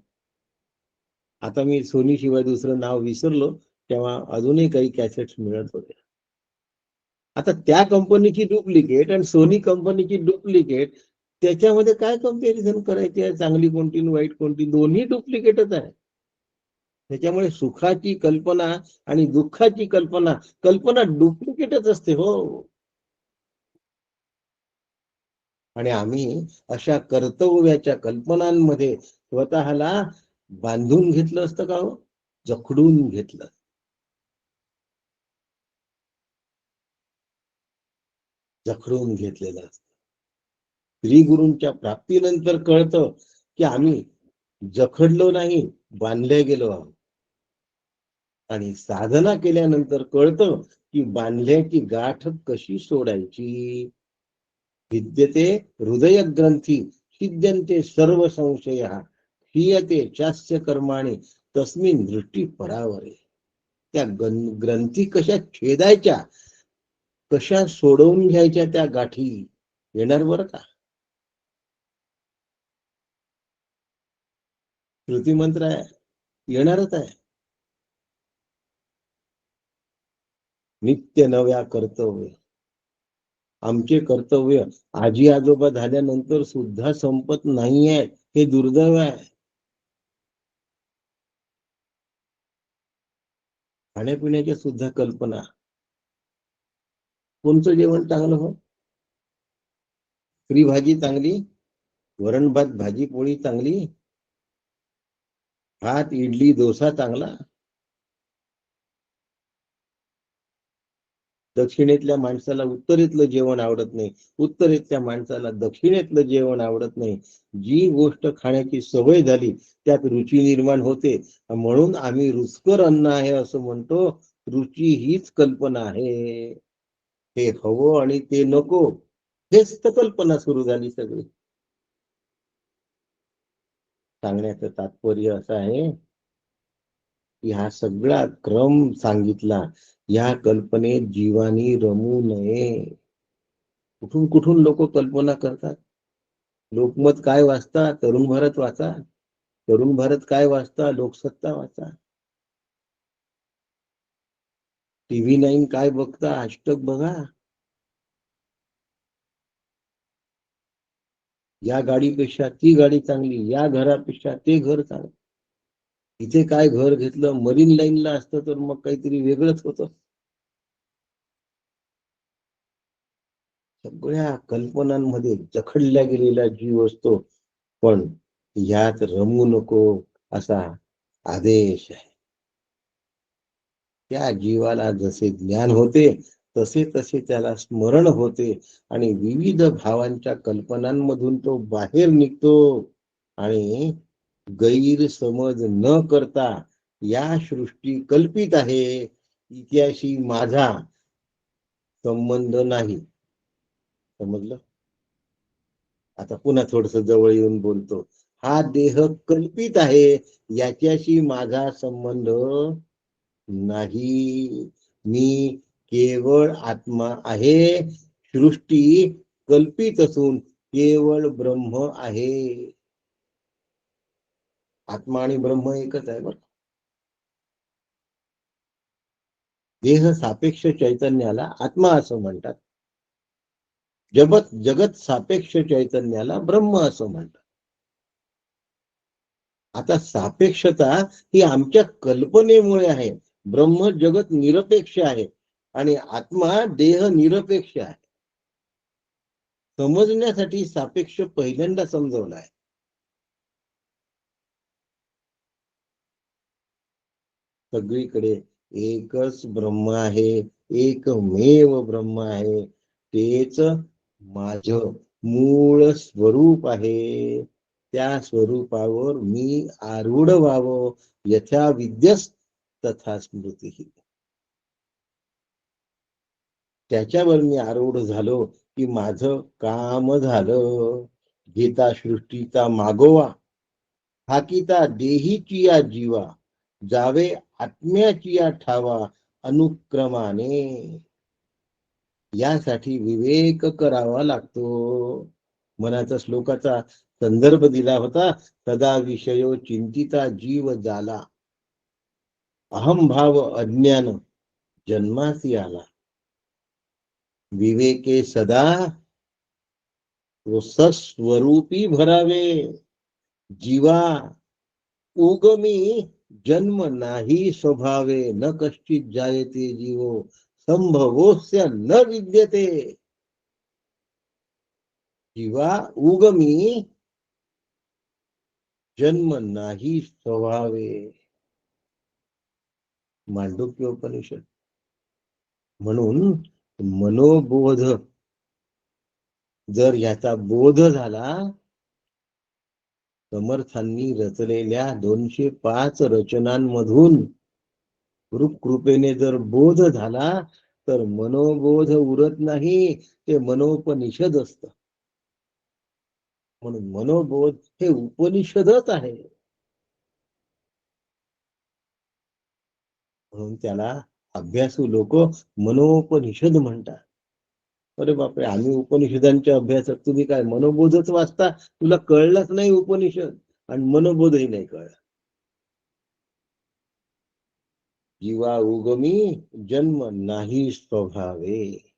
आता मी सोनी शिवाय दुसरं नाव विसरलो, तेव्हा अजूनही काही कॅसेट्स मिळत होते. आता त्या कंपनीची डुप्लिकेट आणि सोनी कंपनीची डुप्लिकेट, त्याच्यामध्ये काय कंपॅरिझन करायची आहे? चांगली कोणती आणि वाईट कोणती? दोन्ही डुप्लिकेटच आहे. त्याच्यामुळे सुखाची कल्पना आणि दुःखाची कल्पना, कल्पना डुप्लिकेटच असते हो. आणि आम्ही अशा कर्तव्याच्या कल्पनांमध्ये स्वतःला बांधून घेतलं असतं का हो? जखडून घेतलं. जखडून घेतलेलं असतं. श्री गुरूंच्या प्राप्तीनंतर कळतं की आम्ही जखडलो नाही, बांधले गेलो आहोत. आणि साधना केल्यानंतर कळतं की बांधल्याची गाठ कशी सोडायची. विद्यते हृदय ग्रंथी सिद्ध्यन्ते सर्व संशय क्षीयते चास्य कर्माणि तस्मिन् दृष्टी परावरे. त्या ग्रंथी कशा छेदायच्या, कशा सोडवून घ्यायच्या त्या गाठी, येणार बरं का. श्रुती मंत्र आहे, येणारच आहे. नित्य नव्या कर्तव्य. आमचे कर्तव्य आजी आजोबा झाल्यानंतर सुद्धा संपत नाहीये, हे दुर्दैव आहे. खाण्यापिण्याच्या सुद्धा कल्पना. कोणतं जेवण चांगलं हो? पुरी भाजी चांगली, वरण भात भाजी पोळी चांगली, भात इडली डोसा चांगला. दक्षिणेतल्या माणसाला उत्तरेतलं जेवण आवडत नाही, उत्तरेतल्या माणसाला दक्षिणेतलं जेवण आवडत नाही. जी गोष्ट खाण्याची सवय झाली त्यात रुची निर्माण होते. म्हणून आम्ही रुचकर अन्न आहे असं म्हणतो. रुची हीच कल्पना आहे. हे हवं आणि ते नको, हेच तर कल्पना सुरू झाली सगळी. सांगण्याचं तात्पर्य असं आहे की हा सगळा क्रम सांगितला. या कल्पनेत जीवानी रमू नये. कुठून कुठून लोक कल्पना करतात. लोकमत काय वाचता? तरुण भारत वाचा. तरुण भारत काय वाचता? लोकसत्ता वाचा. TV 9 काय बघता? अष्टक बघा. या गाडीपेक्षा ती गाडी चांगली, या घरापेक्षा ते घर चांगलं. इथे काय घर घेतलं, मरीन लाईनला असतं तर मग काहीतरी वेगळंच होतं. सगळ्या कल्पनांमध्ये जखडल्या गेलेला जीव असतो. पण यात रमू नको असा आदेश आहे. त्या जीवाला जसे ज्ञान होते तसे तसे त्याला स्मरण होते आणि विविध भावांच्या कल्पनांमधून तो बाहेर निघतो. आणि गैरसमज न करता या सृष्टी कल्पित आहे, इतिहाशी माझा संबंध नाही. समजलं? आता पुन्हा थोडस जवळ येऊन बोलतो. हा देह कल्पित आहे, याच्याशी माझा संबंध नाही. मी केवळ आत्मा आहे. सृष्टी कल्पित असून केवळ ब्रह्म आहे. आत्मा आणि ब्रह्म एकच आहे बरं. देह सापेक्ष चैतन्याला आत्मा असं म्हणतात. जगत सापेक्ष चैतन्याला ब्रह्म असं म्हणतात. आता सापेक्षता ही आमच्या कल्पनेमुळे आहे. ब्रह्म जगत निरपेक्ष आहे आणि आत्मा देह निरपेक्ष आहे. समजण्यासाठी सापेक्ष पहिल्यांदा समजवला आहे. सगळीकडे एकच ब्रह्म आहे, एकमेव ब्रह्म आहे. तेच माझ मूळ स्वरूप आहे. त्या स्वरूपावर मी आरूढ व्हावं. यथा विद्यस तथा स्मृती. त्याच्यावर मी आरूढ झालो की माझं काम झालं. घेता सृष्टीचा मागोवा, हाकिता देहीची या जीवा, जावे आत्म्याची या ठावा अनुक्रमाने. यासाठी विवेक करावा लागतो. मनाचा श्लोकाचा संदर्भ दिला होता. सदा विषयो चिंतिता जीव झाला, अहंभाव अज्ञान जन्मासी आला. विवेके सदा सस्वरूपी भरावे, जीवा उगमी जन्म नाही स्वभावे, न कश्चित जायते जीवो संभवोस्य न विद्यते. जीवा उगमी जन्म नाही स्वभावे. मांडूक्य उपनिषद. म्हणून मनोबोध जर याचा बोध झाला, समर्थांनी रचलेल्या 205 रचनांमधून कृपेने जर बोध झाला तर मनोबोध उरत नाही, ते मनोपनिषद असत. म्हणून मनोबोध हे उपनिषदच आहे. म्हणून त्याला अभ्यासू लोक मनोपनिषद म्हणतात. अरे बापरे, आम्ही उपनिषदांच्या अभ्यासात, तुम्ही काय मनोबोधच वाचता? तुला कळलंच नाही उपनिषद आणि मनोबोधही नाही कळला. जीवा उगमी जन्म नाही स्वभावे.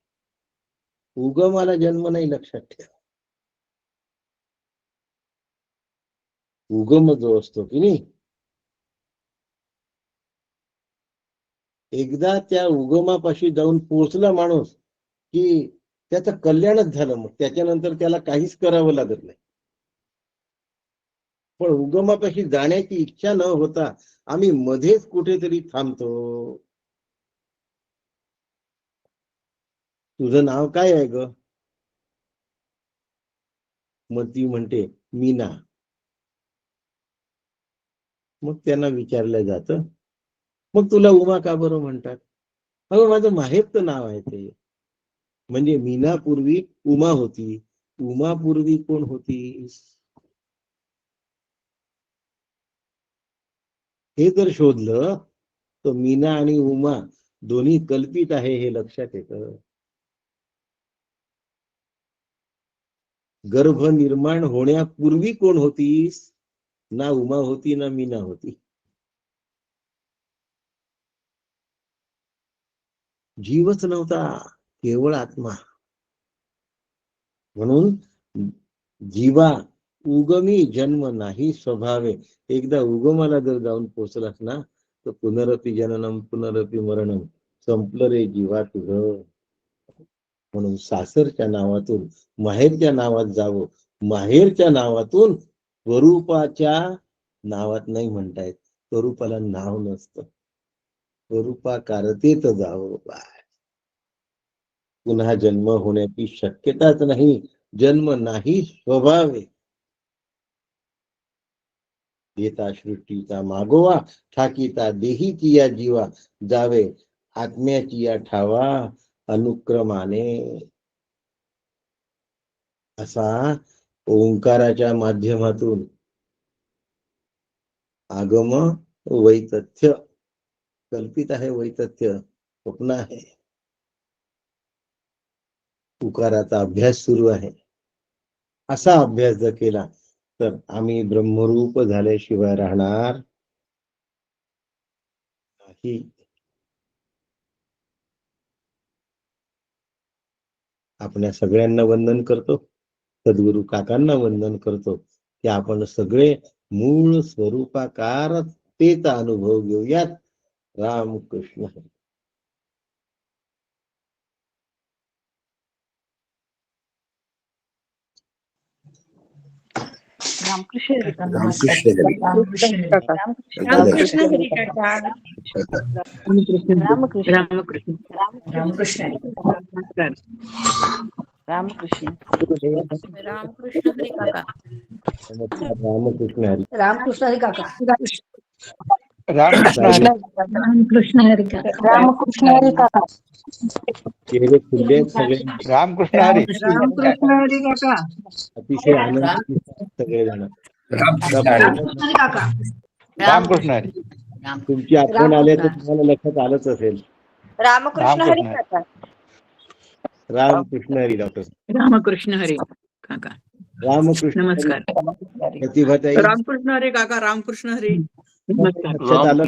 उगमाला जन्म नाही, लक्षात ठेवा. उगम जो असतो की नाही, एकदा त्या उगमापाशी जाऊन पोहोचला माणूस की त्याचं कल्याणच झालं. मग त्याच्यानंतर त्याला काहीच करावं लागत नाही. पण उगमापाशी जाण्याची इच्छा न होता आम्ही मध्येच कुठेतरी थांबतो. तुझं नाव काय आहे ग? मग ती म्हणते मीना. मग त्यांना विचारलं जातं, मग तुला उमा का बरं म्हणतात? अगं माझं माहेरचं नाव आहे ते. म्हणजे मीना पूर्वी उमा होती. उमा पूर्वी कोण होती हे जर शोधलं तर मीना आणि उमा दोन्ही कल्पित आहे हे लक्षात येतं. गर्भ निर्माण होण्यापूर्वी कोण होतीस? ना उमा होती ना मीना होती. जीवच नव्हता, केवळ आत्मा. म्हणून जीवा उगमी जन्म नाही स्वभावे. एकदा उगमाला जर जाऊन पोहोचलास ना तर पुनरपि जननम पुनरपि मरणम, संपलं रे जीवा तुझं. म्हणून सासरच्या नावातून माहेरच्या नावात जावं, माहेरच्या नावातून स्वरूपाच्या नावात नाही म्हणतायत. स्वरूपाला नाव नसतं, स्वरूपाकारतेत जावं. पुन्हा जन्म होण्याची शक्यताच नाही. जन्म नाही स्वभावे. घेता सृष्टीचा मागोवा, ठाकीता देहीची या जीवा, जावे आत्म्याची या ठावा अनुक्रमाने. असा ओंकाराच्या माध्यमातून आगम वैतथ्य, कल्पित आहे वैतथ्य, स्वप्न आहे. उकाराचा अभ्यास सुरू आहे. असा अभ्यास जर केला तर आम्ही ब्रह्मरूप झाल्याशिवाय राहणार नाही. आपल्या सगळ्यांना वंदन करतो, सद्गुरु काकांना वंदन करतो की आपण सगळे मूळ स्वरूपाकारतेचा अनुभव घेऊयात. रामकृष्ण हरी. रामकृष्ण हरी. रामकृष्ण हरी. रामकृष्ण हरी काका. रामकृष्ण रामकृष्ण रामकृष्ण रामकृष्ण रामकृष्ण हरी काका. रामकृष्ण हरी. रामकृष्ण हरी काका. रामकृष्ण हरी. रामकृष्ण हरी काका. रामकृष्ण हरी काका. चेहरे खुले आहेत सगळे, रामकृष्ण हरी. रामकृष्ण हरी काका. अतिशय आनंदी सगळेजण. रामकृष्ण हरी. तुमची आठवण आली तर तुम्हाला लक्षात आलंच असेल. रामकृष्ण हरी रामकृष्ण काका. रामकृष्ण हरी डॉक्टर. रामकृष्ण हरी काका. रामकृष्ण हरी. नमस्कार. प्रतिभाताई रामकृष्ण हरी काका. रामकृष्ण हरी. लक्षात आलं?